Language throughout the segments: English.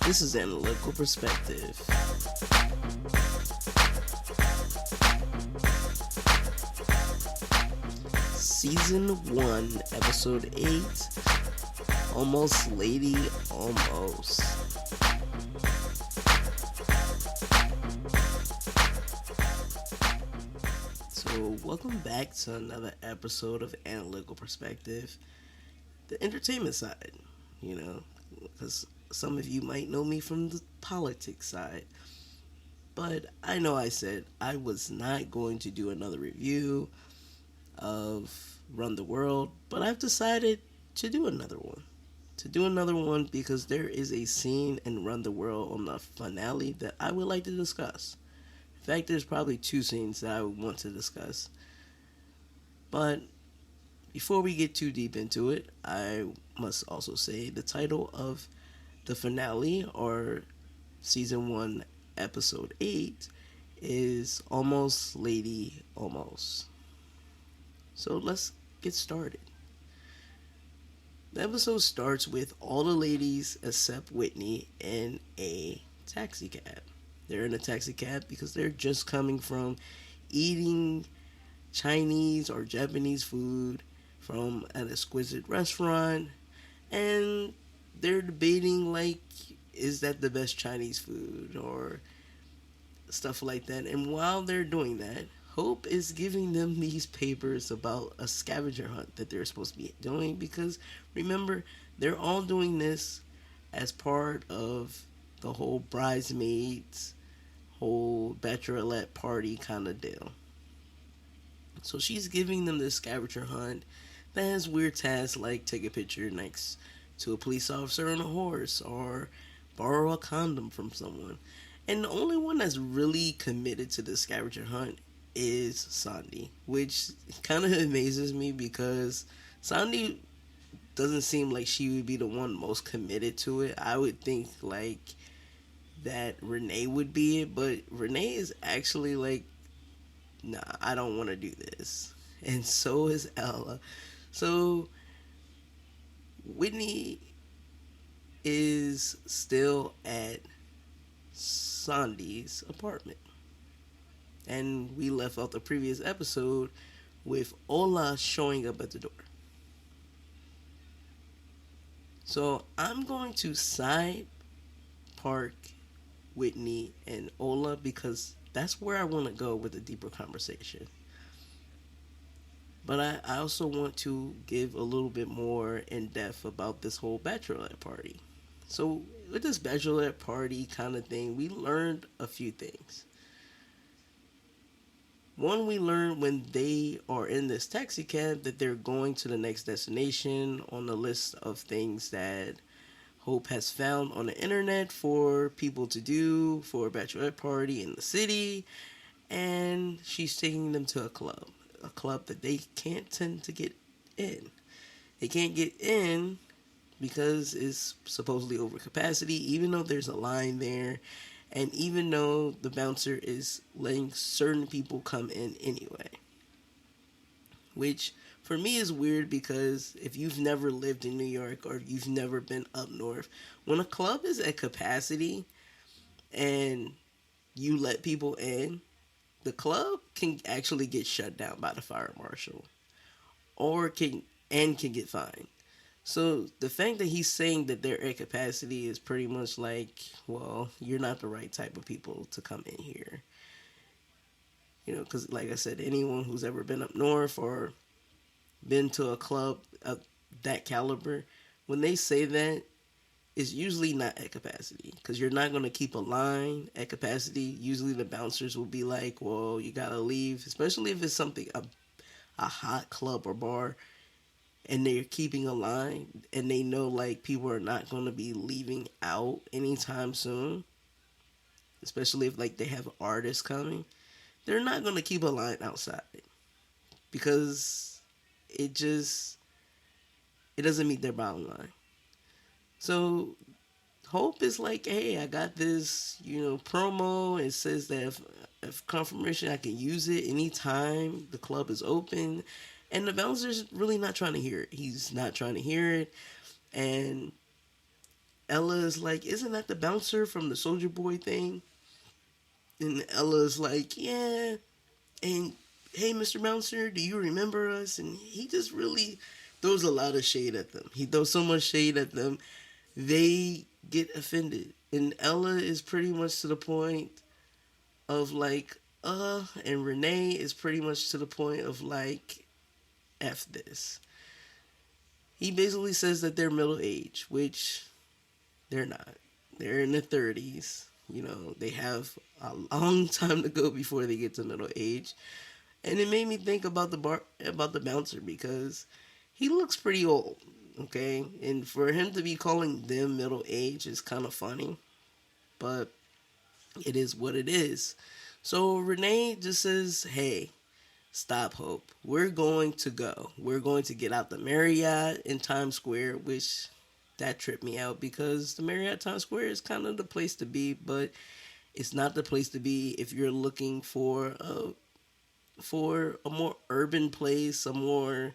This is Analytical Perspective. Season 1, Episode 8, Almost Lady Almost. So, welcome back to another episode of Analytical Perspective, the entertainment side, because some of you might know me from the politics side. But I know I said I was not going to do another review of Run the World, but I've decided to do another one. To do another one because there is a scene in Run the World on the finale that I would like to discuss. In fact, there's probably two scenes that I would want to discuss. But before we get too deep into it, I must also say the title of the finale, or season 1, episode 8, is Almost Lady Almost. So let's get started. The episode starts with all the ladies except Whitney in a taxi cab. They're in a taxi cab because they're just coming from eating Chinese or Japanese food from an exquisite restaurant, and they're debating, like, is that the best Chinese food or stuff like that. And while they're doing that, Hope is giving them these papers about a scavenger hunt that they're supposed to be doing, because remember, they're all doing this as part of the whole bridesmaids, whole bachelorette party kind of deal. So she's giving them this scavenger hunt that has weird tasks like take a picture next to a police officer on a horse or borrow a condom from someone. And the only one that's really committed to the scavenger hunt is Sandy, which kind of amazes me because Sandy doesn't seem like she would be the one most committed to it. I would think like that Renee would be it, but Renee is actually like, nah, I don't want to do this. And so is Ella. So Whitney is still at Sandy's apartment. And we left out the previous episode with Ola showing up at the door. So I'm going to side park Whitney and Ola because that's where I want to go with a deeper conversation. But I also want to give a little bit more in depth about this whole bachelorette party. So, with this bachelorette party kind of thing, we learned a few things. One, we learned when they are in this taxi cab that they're going to the next destination on the list of things that Hope has found on the internet for people to do for a bachelorette party in the city. And she's taking them to a club that they can't tend to get in. They can't get in because it's supposedly over capacity, even though there's a line there, and even though the bouncer is letting certain people come in anyway. Which for me is weird because if you've never lived in New York or you've never been up north, when a club is at capacity and you let people in, the club can actually get shut down by the fire marshal or can get fined. So the fact that he's saying that they're at capacity is pretty much like, well, you're not the right type of people to come in here. Because like I said, anyone who's ever been up north or been to a club of that caliber, when they say that, it's usually not at capacity because you're not going to keep a line at capacity. Usually the bouncers will be like, well, you got to leave, especially if it's something, a hot club or bar, and they're keeping a line and they know like people are not going to be leaving out anytime soon, especially if like they have artists coming. They're not going to keep a line outside because it doesn't meet their bottom line. So Hope is like, hey, I got this, promo. It says that if confirmation, I can use it anytime the club is open. And the bouncer's really not trying to hear it. He's not trying to hear it. And Ella is like, isn't that the bouncer from the Soldier Boy thing? And Ella is like, yeah. And hey, Mr. Bouncer, do you remember us? And he just really throws a lot of shade at them. He throws so much shade at them, they get offended. And Ella is pretty much to the point of like, and Renee is pretty much to the point of like, F this. He basically says that they're middle age, which they're not. They're in their 30s. You know, they have a long time to go before they get to middle age. And it made me think about the bouncer because he looks pretty old, okay? And for him to be calling them middle age is kind of funny, but it is what it is. So Renee just says, "Hey, stop, Hope. We're going to go. We're going to get out the Marriott in Times Square," which that tripped me out because the Marriott Times Square is kind of the place to be, but it's not the place to be if you're looking for a more urban place, a more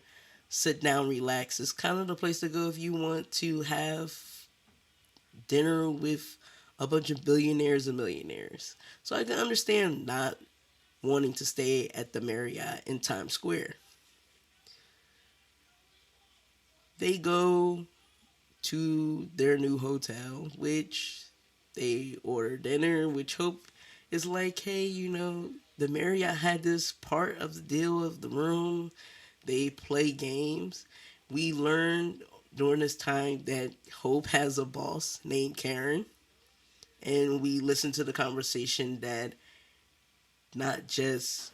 sit down, relax. It's kind of the place to go if you want to have dinner with a bunch of billionaires and millionaires. So I can understand not wanting to stay at the Marriott in Times Square. They go to their new hotel, which they order dinner, which Hope is like, hey, the Marriott had this part of the deal of the room. They play games. We learned during this time that Hope has a boss named Karen. And we listened to the conversation that not just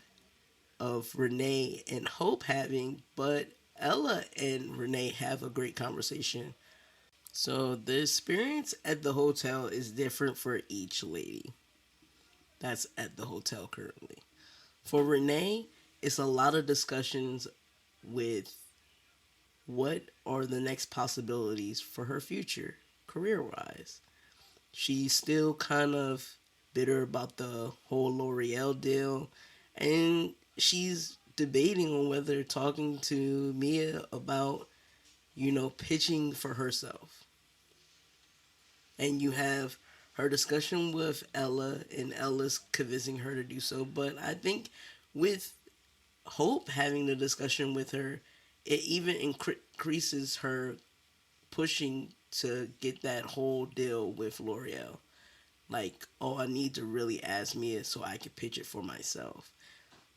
of Renee and Hope having, but Ella and Renee have a great conversation. So the experience at the hotel is different for each lady that's at the hotel currently. For Renee, it's a lot of discussions with what are the next possibilities for her future, career wise. She's still kind of bitter about the whole L'Oreal deal, and she's debating on whether talking to Mia about, pitching for herself. And you have her discussion with Ella, and Ella's convincing her to do so. But I think with Hope having the discussion with her, it even increases her pushing to get that whole deal with L'Oreal. Like, oh, I need to really ask Mia so I can pitch it for myself.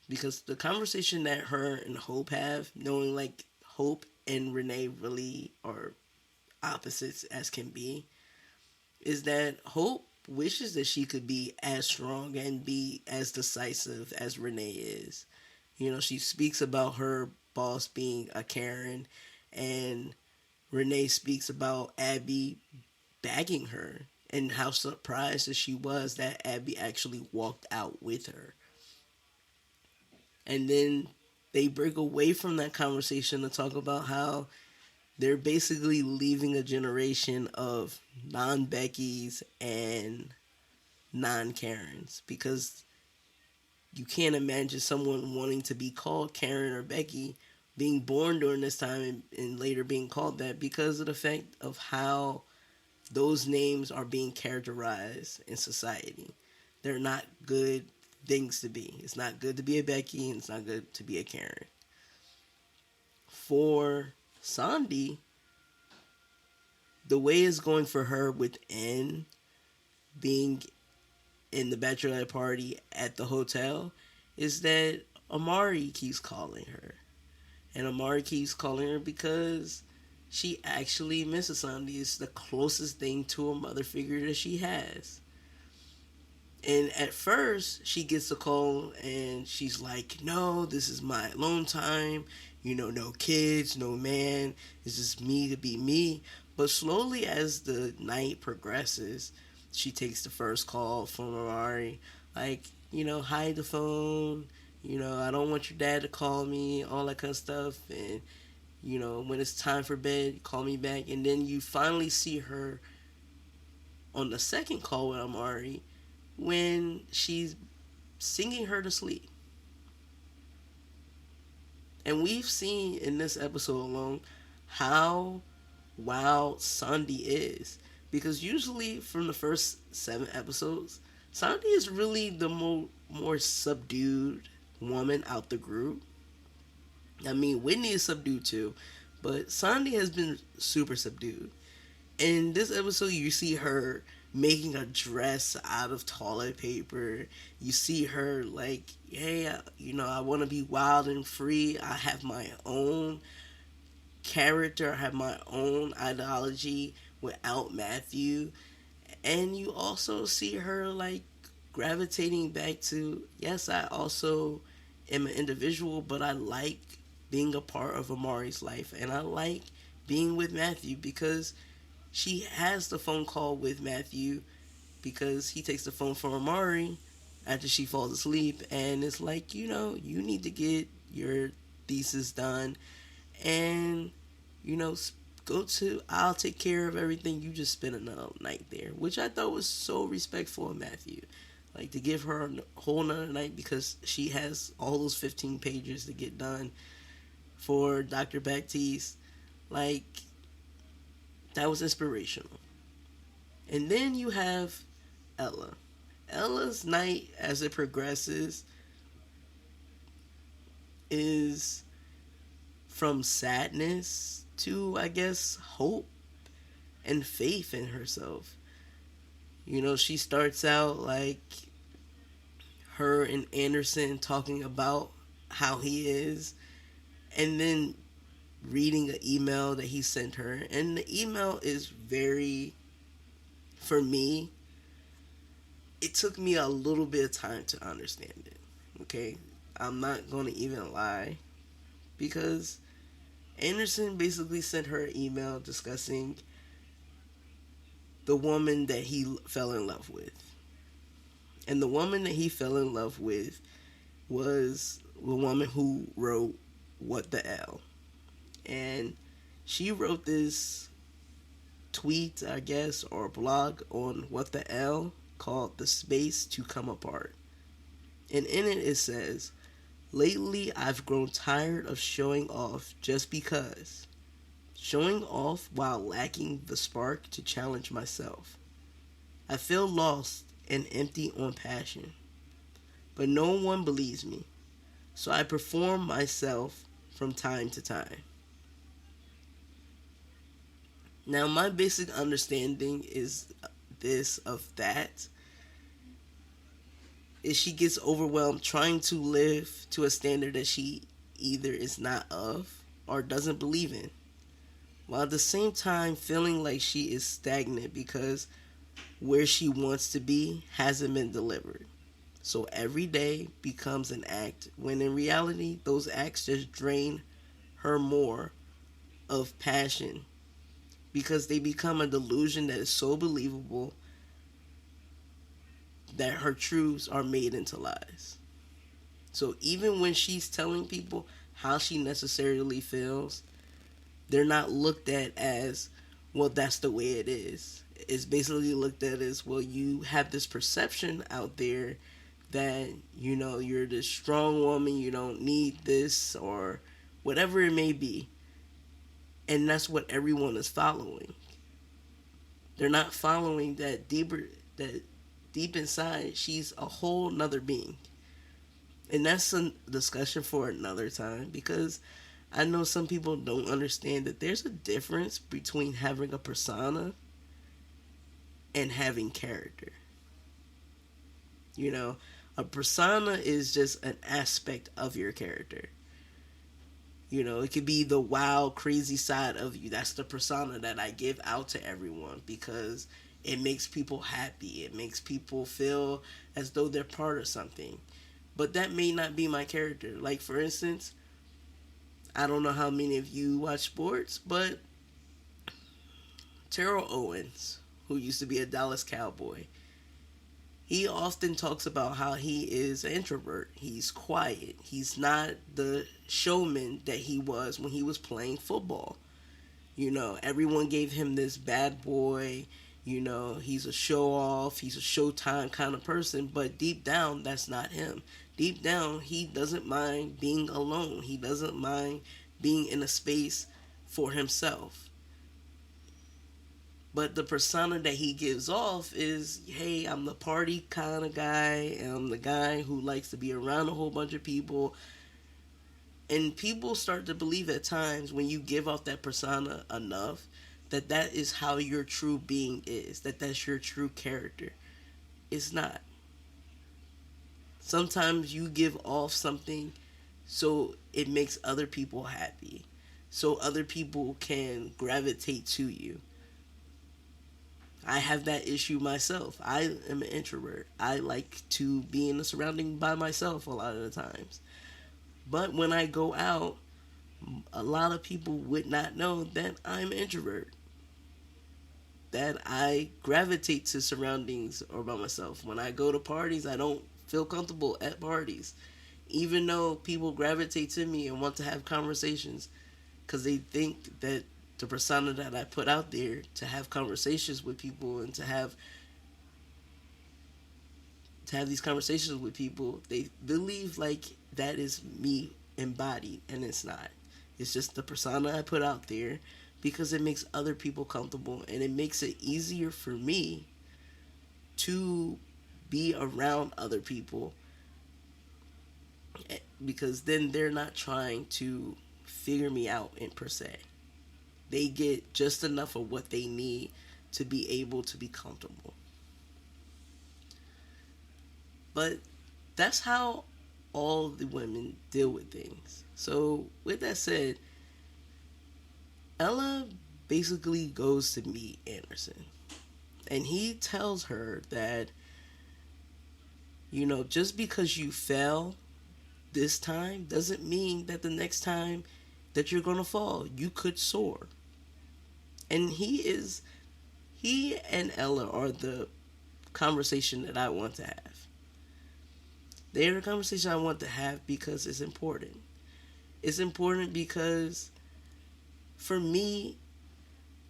Because the conversation that her and Hope have, knowing like Hope and Renee really are opposites as can be, is that Hope wishes that she could be as strong and be as decisive as Renee is. She speaks about her boss being a Karen, and Renee speaks about Abby bagging her and how surprised that she was that Abby actually walked out with her. And then they break away from that conversation to talk about how they're basically leaving a generation of non Beckys and non Karens because you can't imagine someone wanting to be called Karen or Becky being born during this time and later being called that because of the fact of how those names are being characterized in society. They're not good things to be. It's not good to be a Becky and it's not good to be a Karen. For Sandy, the way it's going for her within being in the bachelorette party at the hotel is that Amari keeps calling her. And Amari keeps calling her because she actually misses Sandy. It's the closest thing to a mother figure that she has. And at first, she gets a call and she's like, no, this is my alone time. No kids, no man. It's just me to be me. But slowly, as the night progresses, she takes the first call from Amari. Like, hide the phone. I don't want your dad to call me, all that kind of stuff. And, when it's time for bed, call me back. And then you finally see her on the second call with Amari when she's singing her to sleep. And we've seen in this episode alone how wild Sandy is. because usually from the first 7 episodes, Sandy is really the more subdued woman out the group. I mean, Whitney is subdued too, but Sandy has been super subdued. In this episode, you see her making a dress out of toilet paper. You see her like, hey, I want to be wild and free. I have my own character. I have my own ideology without Matthew. And you also see her like gravitating back to, yes, I also am an individual, but I like being a part of Amari's life, and I like being with Matthew because she has the phone call with Matthew because he takes the phone from Amari after she falls asleep, and it's like, you need to get your thesis done, and you know go to, I'll take care of everything, you just spend another night there, which I thought was so respectful of Matthew, like to give her a whole another night because she has all those 15 pages to get done for Dr. Baptiste. Like, that was inspirational. And then you have Ella. Ella's night, as it progresses, is from sadness to, I guess, hope and faith in herself. She starts out like her and Anderson talking about how he is, and then reading an email that he sent her. And the email is very, for me, it took me a little bit of time to understand it. Okay? I'm not going to even lie. Because Anderson basically sent her an email discussing the woman that he fell in love with. And the woman that he fell in love with was the woman who wrote What the L. And she wrote this tweet, I guess, or blog on What the L called The Space to Come Apart. And in it, it says, lately I've grown tired of showing off just because. Showing off while lacking the spark to challenge myself. I feel lost and empty on passion. But no one believes me. So I perform myself from time to time. Now, my basic understanding is this of that is she gets overwhelmed trying to live to a standard that she either is not of or doesn't believe in, while at the same time feeling like she is stagnant because where she wants to be hasn't been delivered. So every day becomes an act when in reality those acts just drain her more of passion because they become a delusion that is so believable that her truths are made into lies. So even when she's telling people how she necessarily feels, they're not looked at as, well, that's the way it is. It's basically looked at as, well, you have this perception out there that, you're this strong woman, you don't need this, or whatever it may be. And that's what everyone is following. They're not following that deep inside, she's a whole nother being. And that's a discussion for another time because I know some people don't understand that there's a difference between having a persona and having character. A persona is just an aspect of your character. It could be the wild, crazy side of you. That's the persona that I give out to everyone because it makes people happy. It makes people feel as though they're part of something. But that may not be my character. Like, for instance, I don't know how many of you watch sports, but Terrell Owens, who used to be a Dallas Cowboy, he often talks about how he is an introvert. He's quiet. He's not the showman that he was when he was playing football. Everyone gave him this bad boy, he's a show off, he's a showtime kind of person, but deep down, that's not him. Deep down, he doesn't mind being alone. He doesn't mind being in a space for himself. But the persona that he gives off is, hey, I'm the party kind of guy, and I'm the guy who likes to be around a whole bunch of people. And people start to believe at times when you give off that persona enough that that is how your true being is, that that's your true character. It's not. Sometimes you give off something so it makes other people happy, so other people can gravitate to you. I have that issue myself. I am an introvert. I like to be in the surrounding by myself a lot of the times. But when I go out, a lot of people would not know that I'm an introvert. That I gravitate to surroundings or by myself. When I go to parties, I don't feel comfortable at parties. Even though people gravitate to me and want to have conversations because they think that the persona that I put out there to have conversations with people and to have these conversations with people, they believe like that is me embodied, and it's not. It's just the persona I put out there because it makes other people comfortable and it makes it easier for me to be around other people because then they're not trying to figure me out in per se. They get just enough of what they need to be able to be comfortable. But that's how all the women deal with things. So, with that said, Ella basically goes to meet Anderson. And he tells her that, just because you fell this time doesn't mean that the next time that you're going to fall, you could soar. And he and Ella are the conversation that I want to have. They're the conversation I want to have because it's important. It's important because for me,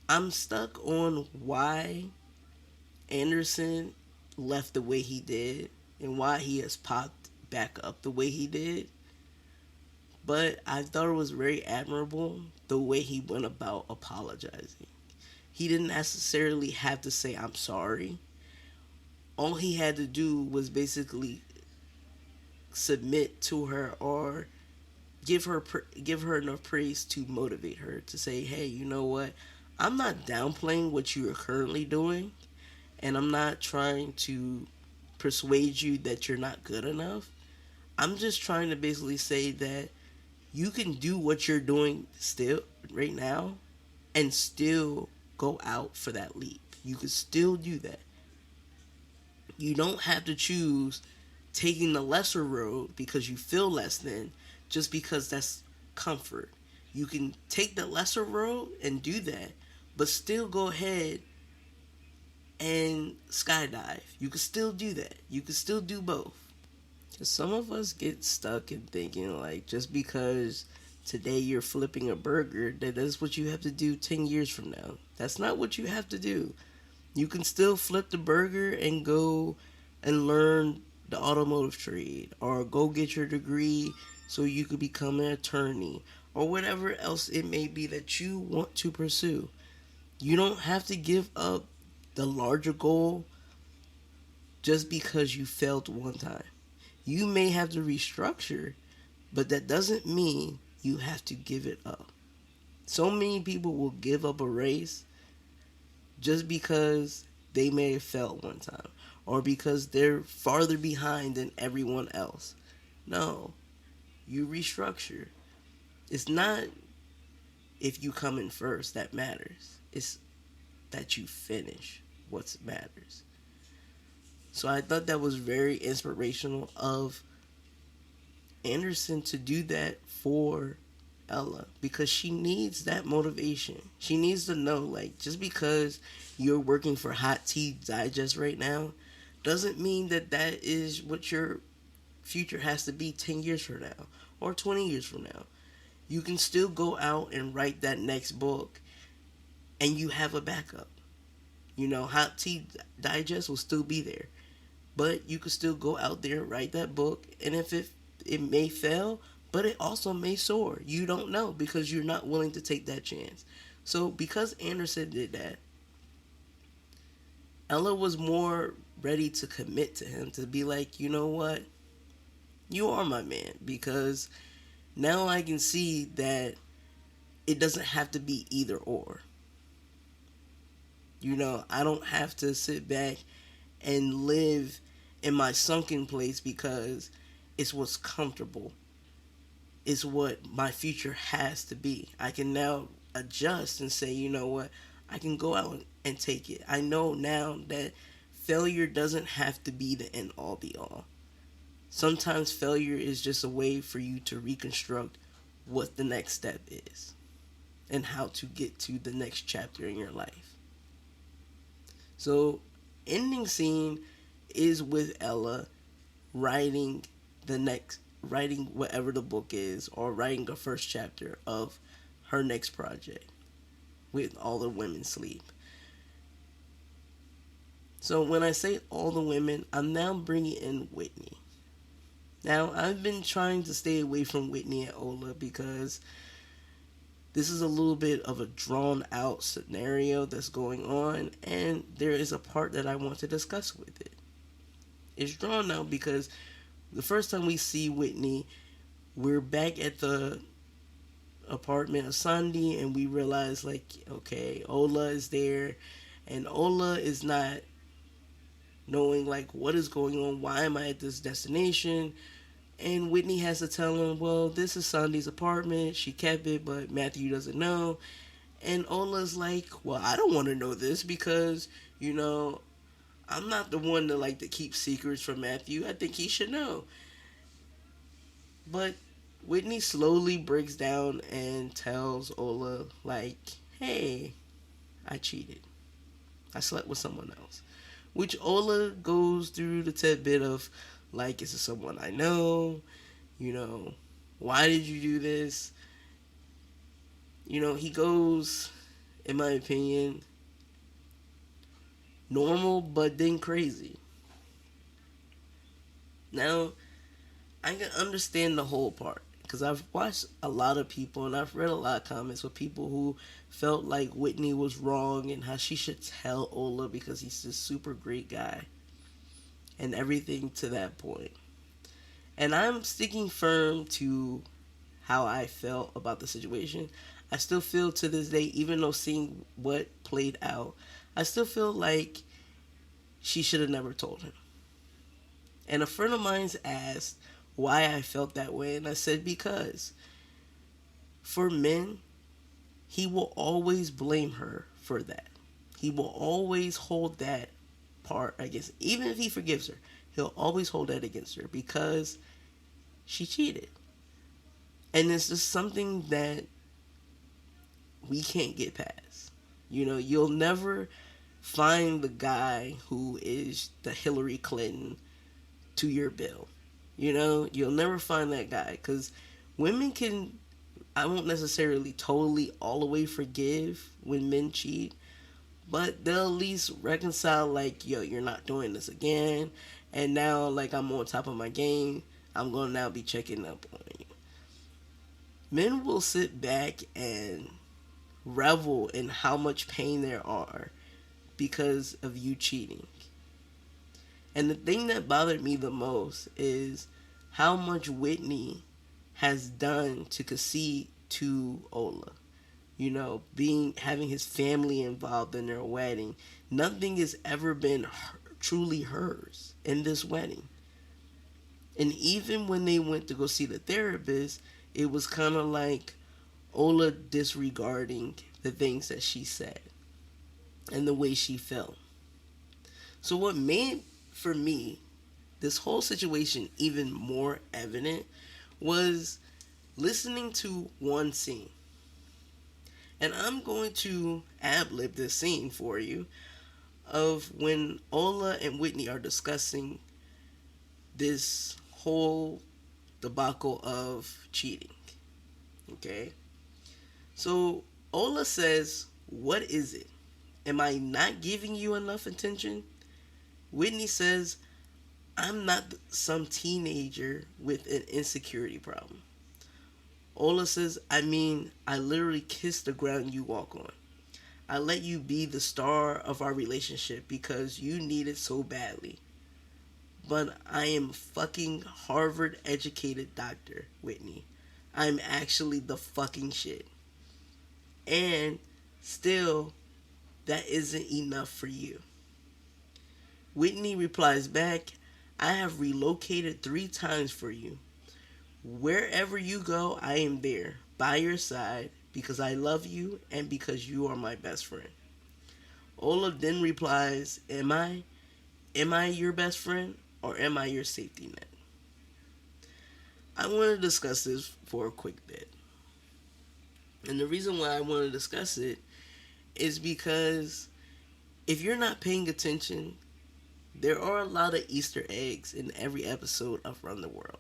I'm stuck on why Anderson left the way he did and why he has popped back up the way he did. But I thought it was very admirable the way he went about apologizing. He didn't necessarily have to say, I'm sorry. All he had to do was basically submit to her or give her enough praise to motivate her to say, hey, you know what? I'm not downplaying what you are currently doing, and I'm not trying to persuade you that you're not good enough. I'm just trying to basically say that you can do what you're doing still right now and still go out for that leap. You can still do that. You don't have to choose taking the lesser road because you feel less than just because that's comfort. You can take the lesser road and do that, but still go ahead and skydive. You can still do that. You can still do both. Some of us get stuck in thinking like just because today you're flipping a burger that is what you have to do 10 years from now. That's not what you have to do. You can still flip the burger and go and learn the automotive trade or go get your degree so you could become an attorney or whatever else it may be that you want to pursue. You don't have to give up the larger goal just because you failed one time. You may have to restructure, but that doesn't mean you have to give it up. So many people will give up a race just because they may have failed one time or because they're farther behind than everyone else. No, you restructure. It's not if you come in first that matters. It's that you finish what matters. So I thought that was very inspirational of Anderson to do that for Ella because she needs that motivation. She needs to know, like, just because you're working for Hot Tea Digest right now doesn't mean that that is what your future has to be 10 years from now or 20 years from now. You can still go out and write that next book and you have a backup. Hot Tea Digest will still be there. But you can still go out there and write that book, and if it may fail, but it also may soar. You don't know because you're not willing to take that chance. So because Anderson did that, Ella was more ready to commit to him, to be like, you know what, you are my man, because now I can see that it doesn't have to be either or. I don't have to sit back and live in my sunken place because it's what's comfortable. It's what my future has to be. I can now adjust and say, you know what, I can go out and take it. I know now that failure doesn't have to be the end all be all. Sometimes failure is just a way for you to reconstruct what the next step is and how to get to the next chapter in your life. So, ending scene is with Ella writing writing whatever the book is, or writing the first chapter of her next project with all the women sleep. So when I say all the women, I'm now bringing in Whitney. Now, I've been trying to stay away from Whitney and Ola because this is a little bit of a drawn out scenario that's going on, and there is a part that I want to discuss with it. It's drawn out because the first time we see Whitney, we're back at the apartment of Sandy, and we realize, like, okay, Ola is there, and Ola is not knowing, like, what is going on, why am I at this destination? And Whitney has to tell him, well, this is Sandy's apartment, she kept it, but Matthew doesn't know. And Ola's like, well, I don't want to know this because, I'm not the one to like to keep secrets from Matthew. I think he should know. But Whitney slowly breaks down and tells Ola, like, hey, I cheated. I slept with someone else. Which Ola goes through the tidbit of, like, is it someone I know? Why did you do this? He goes, in my opinion, normal but then crazy. Now, I can understand the whole part because I've watched a lot of people and I've read a lot of comments with people who felt like Whitney was wrong and how she should tell Ola because he's this super great guy and everything to that point. And I'm sticking firm to how I felt about the situation. I still feel to this day, even though seeing what played out, I still feel like she should have never told him. And a friend of mine's asked why I felt that way, and I said because for men, he will always blame her for that. He will always hold that part against, even if he forgives her, he'll always hold that against her because she cheated. And it's just something that we can't get past. You'll never find the guy who is the Hillary Clinton to your bill. You'll never find that guy because women can, I won't necessarily totally all the way forgive when men cheat, but they'll at least reconcile, like, yo, you're not doing this again, and now, like, I'm on top of my game, I'm going to now be checking up on you. Men will sit back and revel in how much pain there are because of you cheating. And the thing that bothered me the most is how much Whitney has done to concede to Ola. Having his family involved in their wedding. Nothing has ever been truly hers in this wedding. And even when they went to go see the therapist, it was kind of like Ola disregarding the things that she said and the way she felt. So what made, for me, this whole situation even more evident was listening to one scene. And I'm going to ad-lib this scene for you of when Ola and Whitney are discussing this whole debacle of cheating. Okay? So Ola says, what is it? Am I not giving you enough attention? Whitney says, I'm not some teenager with an insecurity problem. Ola says, I literally kiss the ground you walk on. I let you be the star of our relationship because you need it so badly. But I am fucking Harvard educated doctor, Whitney. I'm actually the fucking shit. And still, that isn't enough for you. Whitney replies back, I have relocated 3 times for you. Wherever you go, I am there, by your side, because I love you and because you are my best friend. Ola then replies, Am I? Am I your best friend or am I your safety net? I want to discuss this for a quick bit. And the reason why I want to discuss it is because if you're not paying attention, there are a lot of Easter eggs in every episode of Run the World.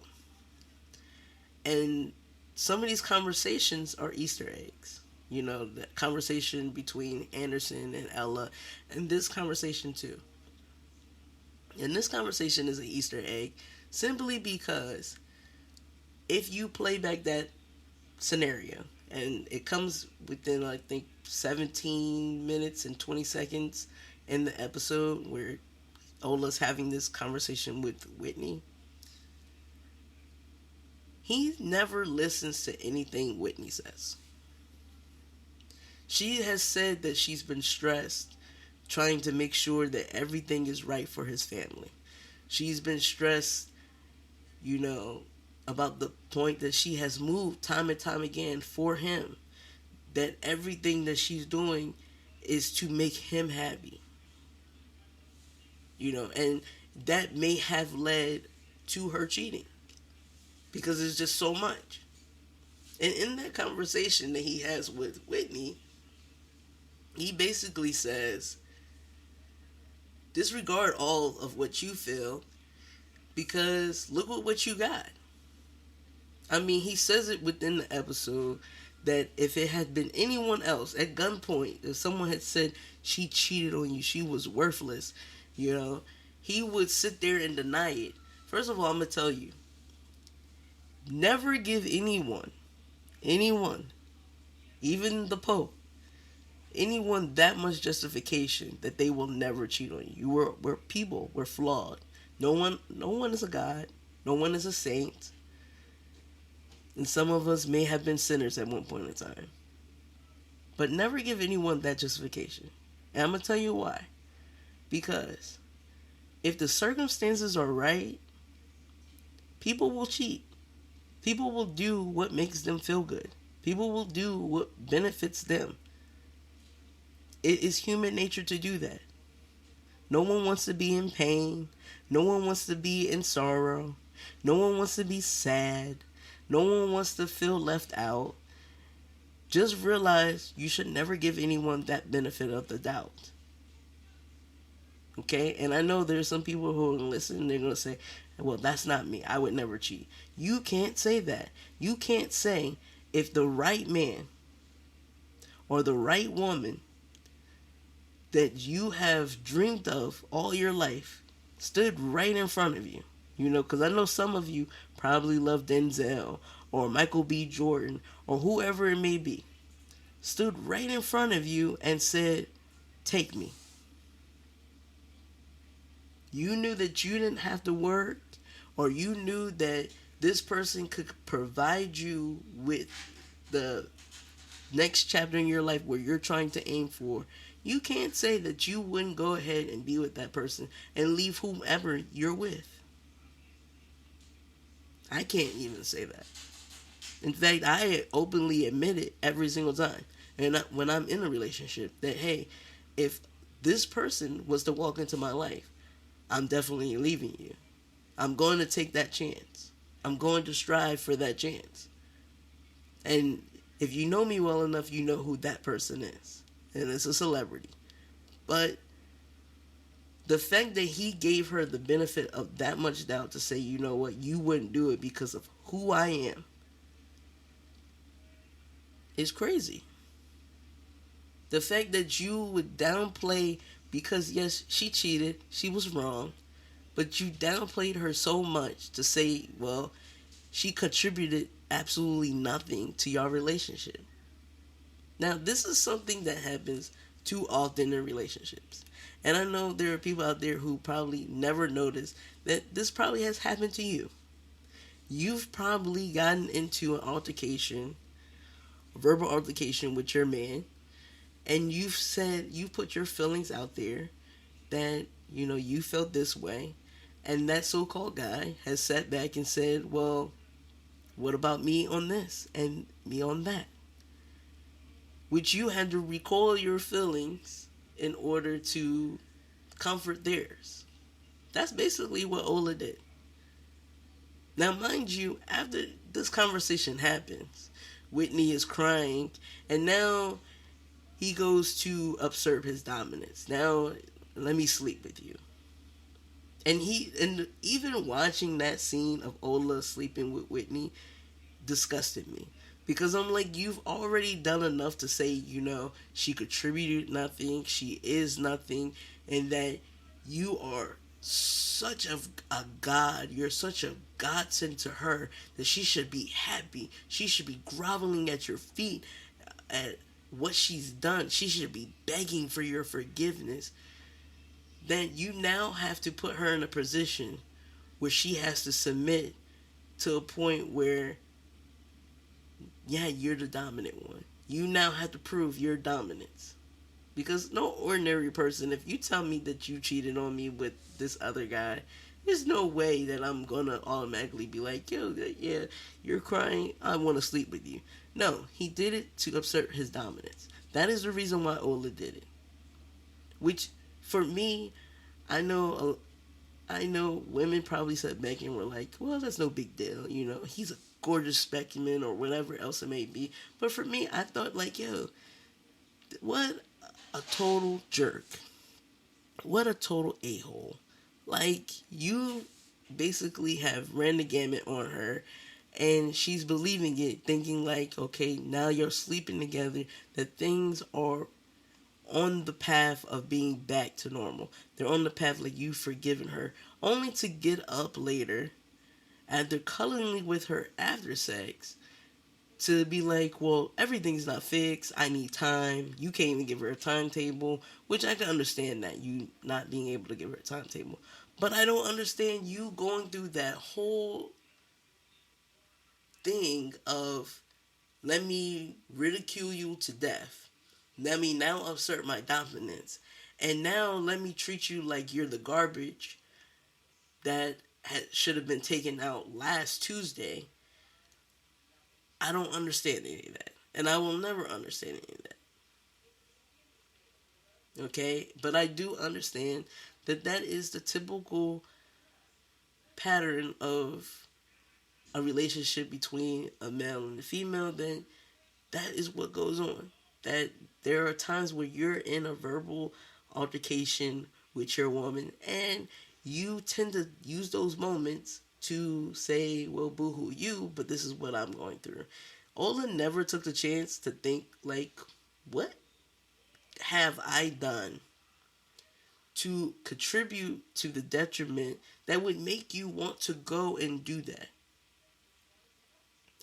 And some of these conversations are Easter eggs. You know, the conversation between Anderson and Ella, and this conversation too. And this conversation is an Easter egg simply because if you play back that scenario, and it comes within, I think, 17 minutes and 20 seconds in the episode where Ola's having this conversation with Whitney. He never listens to anything Whitney says. She has said that she's been stressed trying to make sure that everything is right for his family. She's been stressed, you know, about the point that she has moved time and time again for him. That everything that she's doing is to make him happy. You know, and that may have led to her cheating. Because it's just so much. And in that conversation that he has with Whitney, he basically says, disregard all of what you feel because look at what you got. I mean, he says it within the episode that if it had been anyone else at gunpoint, if someone had said she cheated on you, she was worthless, you know, he would sit there and deny it. First of all, I'm going to tell you, never give anyone, even the Pope, anyone that much justification that they will never cheat on you. We're people. We're flawed. No one is a god. No one is a saint. And some of us may have been sinners at one point in time. But never give anyone that justification. And I'm going to tell you why. Because if the circumstances are right, people will cheat. People will do what makes them feel good. People will do what benefits them. It is human nature to do that. No one wants to be in pain. No one wants to be in sorrow. No one wants to be sad. No one wants to feel left out. Just realize you should never give anyone that benefit of the doubt. Okay? And I know there's some people who will listen and they're going to say, well, that's not me. I would never cheat. You can't say that. You can't say if the right man or the right woman that you have dreamed of all your life stood right in front of you. You know, because I know some of you probably love Denzel or Michael B. Jordan or whoever it may be. Stood right in front of you and said, take me. You knew that you didn't have to work, or you knew that this person could provide you with the next chapter in your life where you're trying to aim for. You can't say that you wouldn't go ahead and be with that person and leave whomever you're with. I can't even say that. In fact, I openly admit it every single time. And when I'm in a relationship, that, hey, if this person was to walk into my life, I'm definitely leaving you. I'm going to take that chance. I'm going to strive for that chance. And if you know me well enough, you know who that person is. And it's a celebrity. But the fact that he gave her the benefit of that much doubt to say, you know what, you wouldn't do it because of who I am, is crazy. The fact that you would downplay, because yes, she cheated, she was wrong, but you downplayed her so much to say, well, she contributed absolutely nothing to your relationship. Now, this is something that happens too often in relationships. And I know there are people out there who probably never noticed that this probably has happened to you. You've probably gotten into an altercation, a verbal altercation with your man, and you put your feelings out there that, you felt this way, and that so called guy has sat back and said, well, what about me on this and me on that? Which you had to recall your feelings in order to comfort theirs. That's basically what Ola did. Now, mind you, after this conversation happens, Whitney is crying, and now he goes to assert his dominance. Now, let me sleep with you. And even watching that scene of Ola sleeping with Whitney disgusted me, because I'm like, you've already done enough to say, she contributed nothing, she is nothing, and that you are such a god, you're such a godsend to her that she should be happy, she should be groveling at your feet at what she's done, she should be begging for your forgiveness. Then you now have to put her in a position where she has to submit to a point where, yeah, you're the dominant one. You now have to prove your dominance. Because no ordinary person, if you tell me that you cheated on me with this other guy, there's no way that I'm gonna automatically be like, yo, yeah, you're crying, I wanna sleep with you. No, he did it to assert his dominance. That is the reason why Ola did it. Which, for me, I know I know women probably sat back and were like, well, that's no big deal. He's a gorgeous specimen or whatever else it may be. But for me, I thought, like, yo, what a total jerk. What a total a-hole. Like, you basically have ran the gamut on her, and she's believing it, thinking, like, okay, now you're sleeping together, that things are on the path of being back to normal. They're on the path like you've forgiven her, only to get up later after cuddling with her after sex to be like, well, everything's not fixed. I need time. You can't even give her a timetable, which I can understand that you not being able to give her a timetable. But I don't understand you going through that whole thing of, let me ridicule you to death. Let me now assert my dominance. And now let me treat you like you're the garbage that should have been taken out last Tuesday. I don't understand any of that. And I will never understand any of that. Okay? But I do understand that that is the typical pattern of a relationship between a male and a female. Then that is what goes on. That there are times where you're in a verbal altercation with your woman, and you tend to use those moments to say, well, boohoo you, but this is what I'm going through. Ola never took the chance to think, like, what have I done to contribute to the detriment that would make you want to go and do that?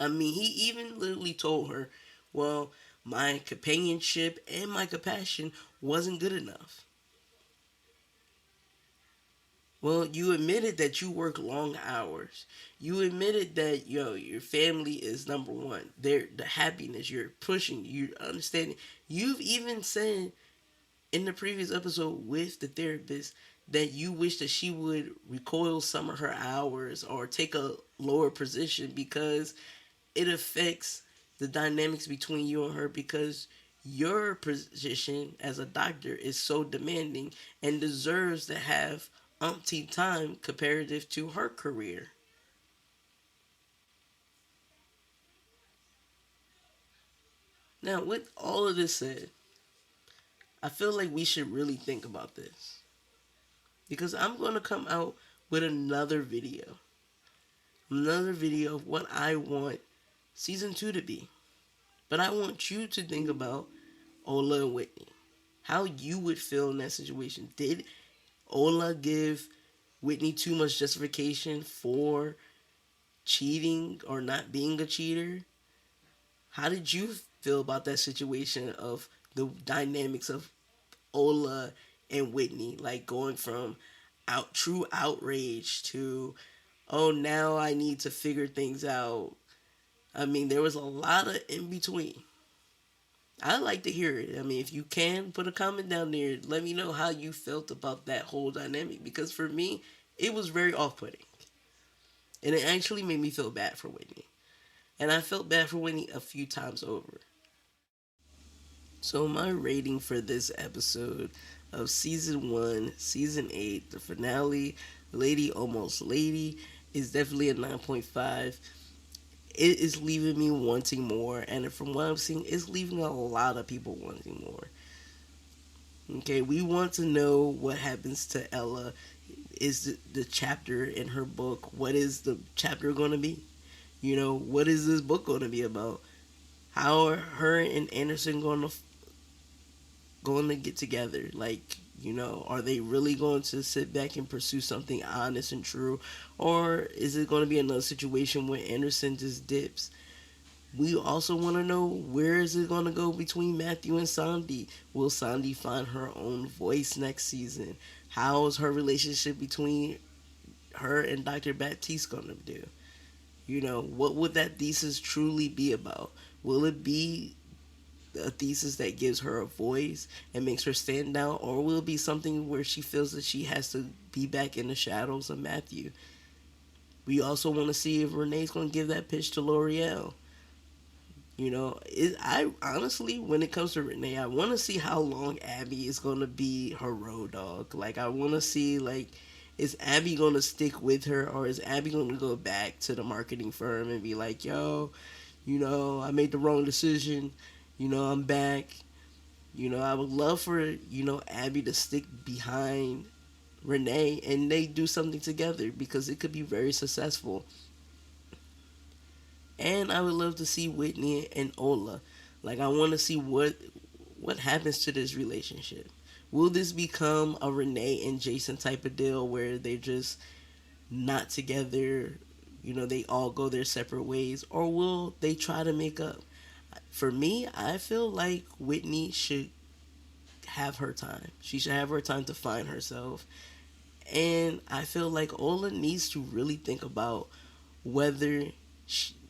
I mean, he even literally told her, well, my companionship and my compassion wasn't good enough. Well, you admitted that you work long hours. You admitted that your family is number one. The happiness you're pushing, you understanding. You've even said in the previous episode with the therapist that you wish that she would recoil some of her hours or take a lower position because it affects the dynamics between you and her, because your position as a doctor is so demanding and deserves to have umpteen time comparative to her career. Now, with all of this said, I feel like we should really think about this, because I'm going to come out with another video of what I want season 2 to be. But I want you to think about Ola and Whitney. How you would feel in that situation. Did Ola give Whitney too much justification for cheating or not being a cheater? How did you feel about that situation of the dynamics of Ola and Whitney, like going from true outrage to, oh, now I need to figure things out. I mean, there was a lot of in between. I'd like to hear it. I mean, if you can, put a comment down there. Let me know how you felt about that whole dynamic. Because for me, it was very off putting. And it actually made me feel bad for Whitney. And I felt bad for Whitney a few times over. So, my rating for this episode of season 1, season 8, the finale, Lady Almost Lady, is definitely a 9.5. It is leaving me wanting more, and from what I'm seeing, it's leaving a lot of people wanting more. Okay, we want to know what happens to Ella. Is the chapter in her book, what is the chapter going to be? You know, what is this book going to be about? How are her and Anderson going to get together? Like, you know, are they really going to sit back and pursue something honest and true? Or is it going to be another situation where Anderson just dips? We also want to know, where is it going to go between Matthew and Sandy? Will Sandy find her own voice next season? How is her relationship between her and Dr. Baptiste going to do? You know, what would that thesis truly be about? Will it be a thesis that gives her a voice and makes her stand out, or will it be something where she feels that she has to be back in the shadows of Matthew? We also want to see if Renee's going to give that pitch to L'Oreal. You know, I honestly, when it comes to Renee, I want to see how long Abby is going to be her road dog. Like, I want to see, like, is Abby going to stick with her, or is Abby going to go back to the marketing firm and be like, yo, you know, I made the wrong decision. You know, I'm back. You know, I would love for, you know, Abby to stick behind Renee and they do something together, because it could be very successful. And I would love to see Whitney and Ola. Like, I want to see what happens to this relationship. Will this become a Renee and Jason type of deal where they're just not together? You know, they all go their separate ways, or will they try to make up? For me, I feel like Whitney should have her time. She should have her time to find herself. And I feel like Ola needs to really think about whether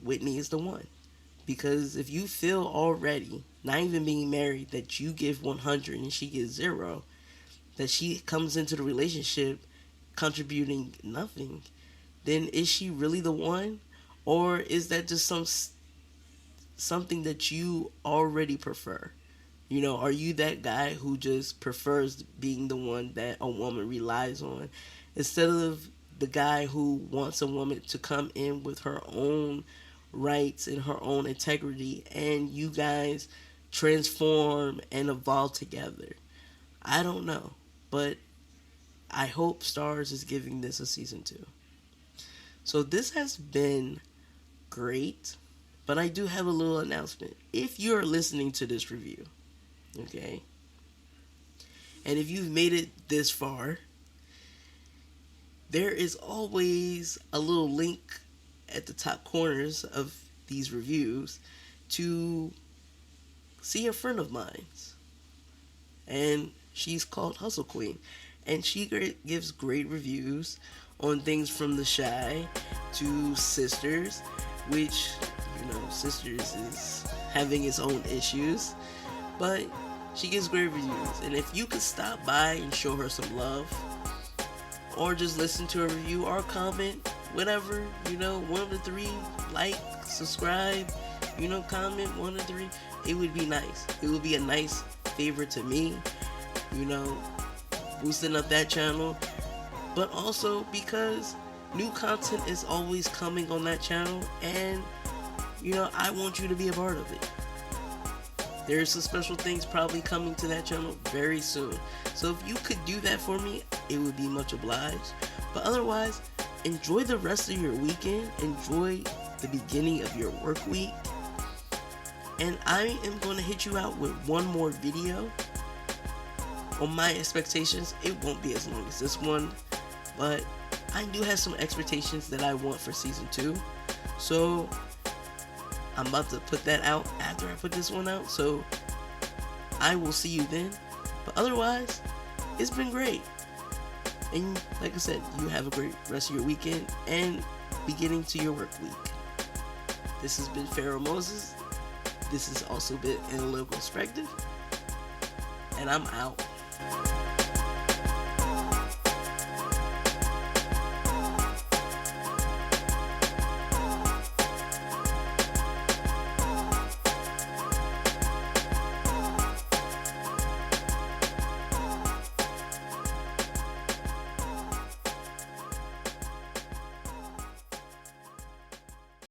Whitney is the one. Because if you feel already, not even being married, that you give 100 and she gives 0, that she comes into the relationship contributing nothing, then is she really the one? Or is that just something that you already prefer? You know, are you that guy who just prefers being the one that a woman relies on, instead of the guy who wants a woman to come in with her own rights and her own integrity, and you guys transform and evolve together? I don't know, but I hope Starz is giving this a season 2. So this has been great, but I do have a little announcement. If you're listening to this review, okay, and if you've made it this far, there is always a little link at the top corners of these reviews to see a friend of mine's. And she's called Hustle Queen. And she gives great reviews on things from The Shy to Sisters, which, you know, Sisters is having its own issues. But she gives great reviews. And if you could stop by and show her some love, or just listen to a review or comment, whatever, you know, 1 of the 3, like, subscribe, you know, comment 1 of the 3, it would be nice. It would be a nice favor to me, you know, boosting up that channel, but also because new content is always coming on that channel, and, you know, I want you to be a part of it. There's some special things probably coming to that channel very soon. So if you could do that for me, it would be much obliged. But otherwise, enjoy the rest of your weekend. Enjoy the beginning of your work week. And I am going to hit you out with one more video. On my expectations, it won't be as long as this one, but I do have some expectations that I want for season 2. So I'm about to put that out after I put this one out. So I will see you then. But otherwise, it's been great. And like I said, you have a great rest of your weekend and beginning to your work week. This has been Pharaoh Moses. This has also been Analytical Perspective. And I'm out.